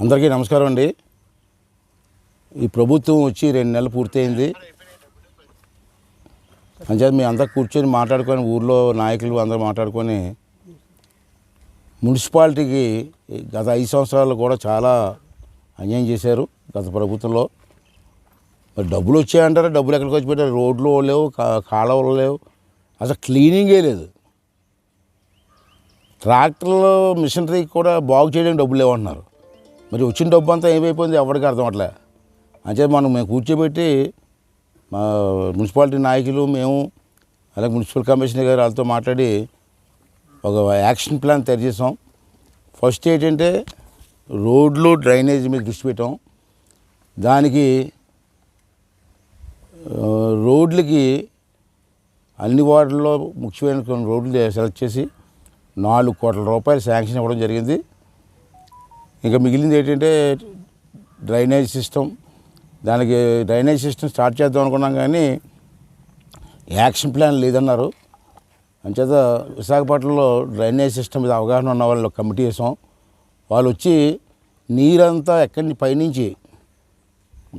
అందరికీ నమస్కారం అండి. ఈ ప్రభుత్వం వచ్చి 2 నెలలు పూర్తయింది. అంచేత మేము అంతా కూర్చొని మాట్లాడుకొని ఊర్లో నాయకులు అందరూ మాట్లాడుకొని మున్సిపాలిటీకి గత 5 సంవత్సరాలు కూడా చాలా అన్యాయం చేశారు గత ప్రభుత్వంలో. మరి డబ్బులు వచ్చాయంటారా, డబ్బులు ఎక్కడికి వచ్చి పెట్టారు? రోడ్లు లేవు, కాలువలు లేవు, అసలు క్లీనింగే లేదు. ట్రాక్టర్లు మిషనరీ కూడా బాగు చేయడానికి డబ్బులు లేవంటున్నారు. మరి వచ్చిన డబ్బు అంతా ఏమైపోయింది ఎవరికి అర్థం అట్లే. అంటే మేము కూర్చోబెట్టి మా మున్సిపాలిటీ నాయకులు మేము అలాగే మున్సిపల్ కమిషనర్ గారు వాళ్ళతో మాట్లాడి ఒక యాక్షన్ ప్లాన్ తయారు చేసాం. ఫస్ట్ ఏంటంటే రోడ్లు డ్రైనేజ్ మీద దృష్టి పెట్టాం. దానికి రోడ్లకి అన్ని వార్డుల్లో ముఖ్యమైన కొన్ని రోడ్లు సెలెక్ట్ చేసి 4 కోట్ల రూపాయలు శాంక్షన్ ఇవ్వడం జరిగింది. ఇంకా మిగిలింది ఏంటంటే డ్రైనేజ్ సిస్టమ్. దానికి డ్రైనేజ్ సిస్టమ్ స్టార్ట్ చేద్దాం అనుకున్నాం కానీ యాక్షన్ ప్లాన్ లేదన్నారు. అంచేత విశాఖపట్నంలో డ్రైనేజ్ సిస్టమ్ మీద అవగాహన ఉన్న వాళ్ళు కమిటీ వేసాం. వాళ్ళు వచ్చి నీరంతా ఎక్కడి నుంచి పైనుంచి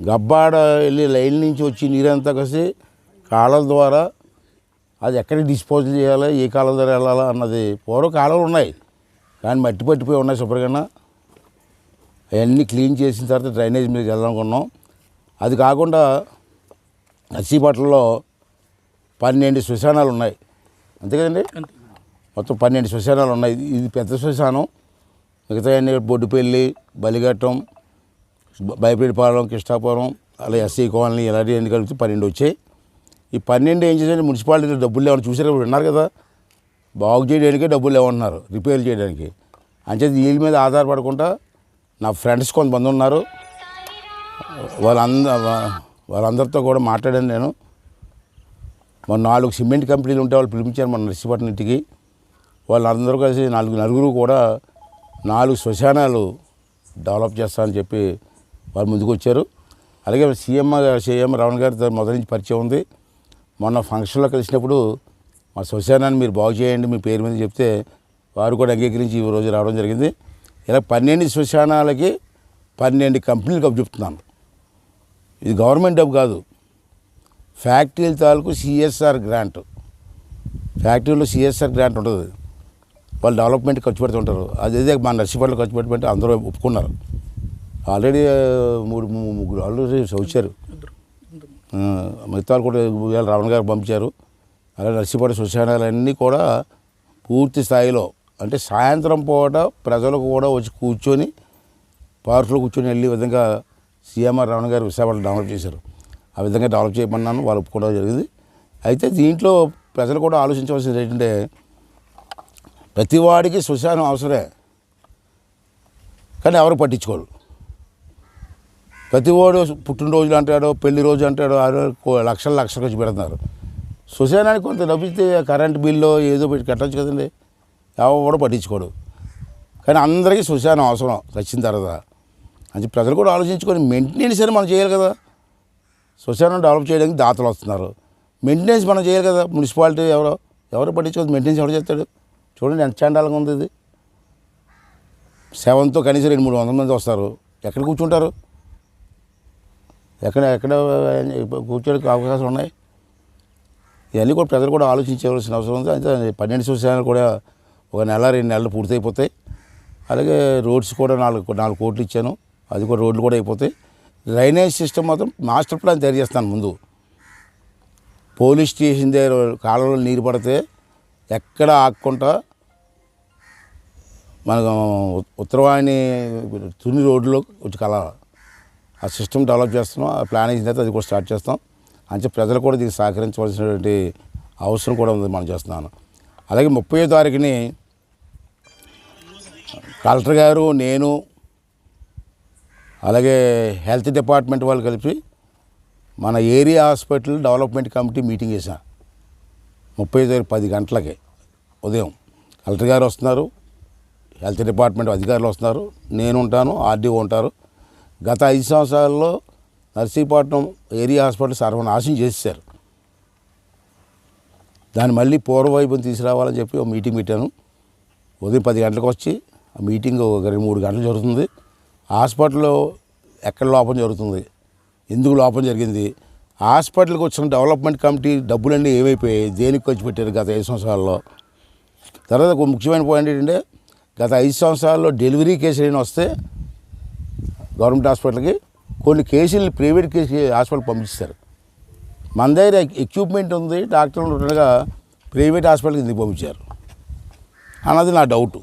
గబ్బాడ వెళ్ళి లైన్ నుంచి వచ్చి నీరంతా కలిసి కాలువల ద్వారా అది ఎక్కడికి డిస్పోజల్ చేయాలి, ఏ కాలువ ద్వారా వెళ్ళాలా అన్నది. పూర్వ కాలువలు ఉన్నాయి కానీ మట్టి పట్టిపోయి ఉన్నాయి శుభ్రంగా. అవన్నీ క్లీన్ చేసిన తర్వాత డ్రైనేజ్ మీదకి వెళ్ళాలనుకున్నాం. అది కాకుండా నర్సీపట్నంలో 12 శ్మశానాలు ఉన్నాయి, అంతే కదండి. మొత్తం 12 శ్మశానాలు ఉన్నాయి. ఇది పెద్ద శ్మశానం. మిగతా అన్ని బొడ్డుపల్లి, బలిఘట్టం, బైపేటపాలెం, కృష్ణాపురం, అలాగే ఎస్సీ కాలనీ ఇలాంటివన్నీ కలిపి 12 వచ్చాయి. ఈ 12 ఏం చేశారంటే మున్సిపాలిటీలో డబ్బులు లేవని చూసారు, విన్నారు కదా. బాగు చేయడానికే డబ్బులు లేవన్నారు, రిపేర్ చేయడానికి. అంచేది వీళ్ళ మీద ఆధారపడకుండా నా ఫ్రెండ్స్ కొంతమంది ఉన్నారు, వాళ్ళందరితో కూడా మాట్లాడాను నేను. మన 4 సిమెంట్ కంపెనీలు ఉంటే వాళ్ళు పిలిపించారు మన నర్సీపట్నం ఇంటికి. వాళ్ళందరూ కలిసి నలుగురు కూడా 4 శ్మశానాలు డెవలప్ చేస్తామని చెప్పి వాళ్ళు ముందుకు వచ్చారు. అలాగే సీఎం రావణ్ గారితో మొదటి నుంచి పరిచయం ఉంది. మొన్న ఫంక్షన్లో కలిసినప్పుడు మా శ్మశానాన్ని మీరు బాగు చేయండి మీ పేరు మీద చెప్తే వారు కూడా అంగీకరించి ఈ రోజు రావడం జరిగింది. ఇలా 12 శ్మశానాలకి 12 కంపెనీలకు అప్పు చెప్తున్నాను. ఇది గవర్నమెంట్ డబ్బు కాదు, ఫ్యాక్టరీల తాలూకు సిఎస్ఆర్ గ్రాంట్. ఫ్యాక్టరీలో సిఎస్ఆర్ గ్రాంట్ ఉంటుంది, వాళ్ళు డెవలప్మెంట్ ఖర్చు పెడుతుంటారు. అదే మా నర్సీపట్నంలో ఖర్చు పెట్టుకుంటే అందరూ ఒప్పుకున్నారు. ఆల్రెడీ 3 వాళ్ళు వచ్చారు, మిగతా కూడా రావణ్ గారు పంపించారు. అలాగే నర్సీపట్నం శ్మశానాలన్నీ కూడా పూర్తి స్థాయిలో అంటే సాయంత్రం పూట ప్రజలకు కూడా వచ్చి కూర్చొని పార్కులో కూర్చొని వెళ్ళే విధంగా సీఎంఆర్ రావణ్ గారు విశాఖపట్నం డెవలప్ చేశారు. ఆ విధంగా డెవలప్ చేయమన్నాను, వాళ్ళు ఒప్పుకోవడం జరిగింది. అయితే దీంట్లో ప్రజలు కూడా ఆలోచించవలసింది ఏంటంటే ప్రతి వాడికి శ్మశానం అవసరమే, కానీ ఎవరు పట్టించుకోరు. ప్రతి వాడు పుట్టినరోజులు అంటాడో పెళ్లి రోజు అంటాడో లక్షలు ఖర్చు పెడుతున్నారు. శ్మశానానికి కొంత డబ్బిస్తే కరెంట్ బిల్లు ఏదో పెట్టి కట్టచ్చు కదండి, ఎవరు పట్టించుకోడు. కానీ అందరికీ శ్మశానం అవసరం వచ్చిన తర్వాత. అది ప్రజలు కూడా ఆలోచించుకొని మెయింటెనెన్స్ అని మనం చేయాలి కదా. శ్మశానం డెవలప్ చేయడానికి దాతలు వస్తున్నారు, మెయింటెనెన్స్ మనం చేయాలి కదా. మున్సిపాలిటీ ఎవరు పట్టించుకోదు, మెయింటెనెన్స్ ఎవరు చేస్తాడు? చూడండి ఎంత చండాలంగా ఉంది ఇది. సెవెన్తో కనీసం 200-300 మంది వస్తారు, ఎక్కడ కూర్చుంటారు? ఎక్కడ కూర్చోడానికి అవకాశాలు ఉన్నాయి? ఇవన్నీ కూడా ప్రజలు కూడా ఆలోచించవలసిన అవసరం ఉంది. అయితే 12 శ్మశానాలు కూడా ఒక 1-2 నెలలు పూర్తయిపోతాయి. అలాగే రోడ్స్ కూడా 4 కోట్లు ఇచ్చాను, అది కూడా రోడ్లు కూడా అయిపోతాయి. డ్రైనేజ్ సిస్టమ్ మాత్రం మాస్టర్ ప్లాన్ తయారు చేస్తాను. ముందు పోలీస్ స్టేషన్ దగ్గర కాలంలో నీరు పడితే ఎక్కడ ఆగకుండా మనకు ఉత్తరవాణి తుని రోడ్లో వచ్చి ఆ సిస్టమ్ డెవలప్ చేస్తున్నాం. ఆ ప్లాన్ అయిన తర్వాత అది కూడా స్టార్ట్ చేస్తాం. అంటే ప్రజలు కూడా దీనికి సహకరించవలసినటువంటి అవసరం కూడా ఉంది, మనం చేస్తున్నాను. అలాగే 30వ తారీఖుని కలెక్టర్ గారు, నేను, అలాగే హెల్త్ డిపార్ట్మెంట్ వాళ్ళు కలిపి మన area hospital development committee meeting చేశా. 30వ తారీఖు 10 గంటలకి ఉదయం కలెక్టర్ గారు వస్తున్నారు, హెల్త్ డిపార్ట్మెంట్ అధికారులు వస్తున్నారు, నేను ఉంటాను, ఆర్డీఓ ఉంటారు. గత 5 సంవత్సరాల్లో నర్సీపట్నం ఏరియా హాస్పిటల్ సర్వనాశనం చేశారు. దాన్ని మళ్ళీ పూర్వవైపుని తీసుకురావాలని చెప్పి ఒక మీటింగ్ పెట్టాను. ఉదయం 10 గంటలకు వచ్చి ఆ మీటింగ్ ఒక 2-3 గంటలు జరుగుతుంది. హాస్పిటల్లో ఎక్కడ లోపం జరుగుతుంది, ఎందుకు లోపం జరిగింది, హాస్పిటల్కి వచ్చిన డెవలప్మెంట్ కమిటీ డబ్బులన్నీ ఏమైపోయాయి, దేనికి ఖర్చు పెట్టారు గత 5 సంవత్సరాల్లో. తర్వాత ఒక ముఖ్యమైన పాయింట్ ఏంటంటే గత 5 సంవత్సరాల్లో డెలివరీ కేసులు అయినా వస్తే గవర్నమెంట్ హాస్పిటల్కి కొన్ని కేసులు ప్రైవేట్ హాస్పిటల్ పంపిస్తారు. మన దగ్గర ఎక్విప్మెంట్ ఉంది, డాక్టర్లు ఉండగా ప్రైవేట్ హాస్పిటల్కి ఎందుకు పంపించారు అన్నది నా డౌట్.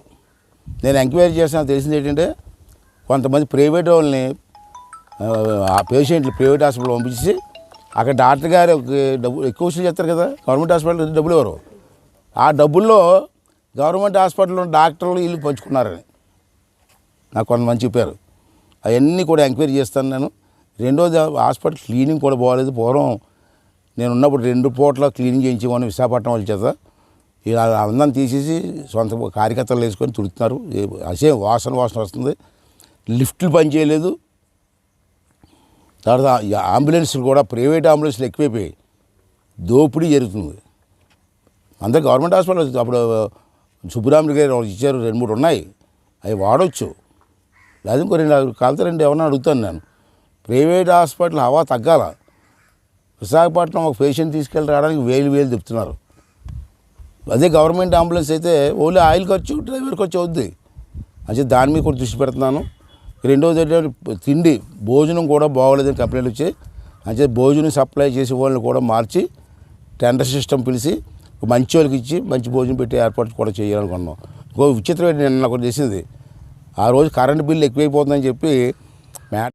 నేను ఎంక్వైరీ చేసిన తెలిసింది ఏంటంటే కొంతమంది ప్రైవేట్ వాళ్ళని పేషెంట్లు ప్రైవేట్ హాస్పిటల్ పంపించి అక్కడ డాక్టర్ గారు డబ్బు ఎక్కువ వసూలు చేస్తారు కదా, గవర్నమెంట్ హాస్పిటల్ డబ్బులు ఎవరు, ఆ డబ్బుల్లో గవర్నమెంట్ హాస్పిటల్లో డాక్టర్లు వీళ్ళు పంచుకున్నారని నాకు కొంతమంది చెప్పారు. అవన్నీ కూడా ఎంక్వైరీ చేస్తాను నేను. రెండోది హాస్పిటల్ క్లీనింగ్ కూడా బాగోలేదు. పూర్వం నేను ఉన్నప్పుడు 2 పూట్ల క్లీనింగ్ చేయించేవాడిని విశాఖపట్నం వాళ్ళ చేత. ఇలా అందరం తీసేసి సొంత కార్యకర్తలు వేసుకొని తుడుతున్నారు. అసే వాసన వస్తుంది. లిఫ్ట్లు పనిచేయలేదు. తర్వాత అంబులెన్స్లు కూడా ప్రైవేట్ అంబులెన్స్లు ఎక్కువైపోయాయి, దోపిడీ జరుగుతుంది. అందరూ గవర్నమెంట్ హాస్పిటల్ అప్పుడు సుబ్బరాములు గారు ఇచ్చారు, 2-3 ఉన్నాయి, అవి వాడవచ్చు. లేదా ఇంకో 2 కాలుతో 2 ఎవరన్నా అడుగుతాను నేను. ప్రైవేట్ హాస్పిటల్ హవా తగ్గాల. విశాఖపట్నం ఒక పేషెంట్ తీసుకెళ్ళి రావడానికి 1000 చెప్తున్నారు. అదే గవర్నమెంట్ అంబులెన్స్ అయితే ఓన్లీ ఆయిల్ ఖర్చు, డ్రైవర్ ఖర్చు అవుద్ది. అంటే దాని మీద కూడా దృష్టి పెడుతున్నాను. రెండోది తిండి భోజనం కూడా బాగోలేదని కంప్లైంట్లు వచ్చాయి. అంటే భోజనం సప్లై చేసే వాళ్ళని కూడా మార్చి టెండర్ సిస్టమ్ పిలిచి మంచి వాళ్ళకి ఇచ్చి మంచి భోజనం పెట్టి ఏర్పాటు కూడా చేయాలనుకున్నాం. ఇంకో విచిత్రమైన నిన్న ఒకటి చేసింది. ఆ రోజు కరెంటు బిల్లు ఎక్కువైపోతుందని చెప్పి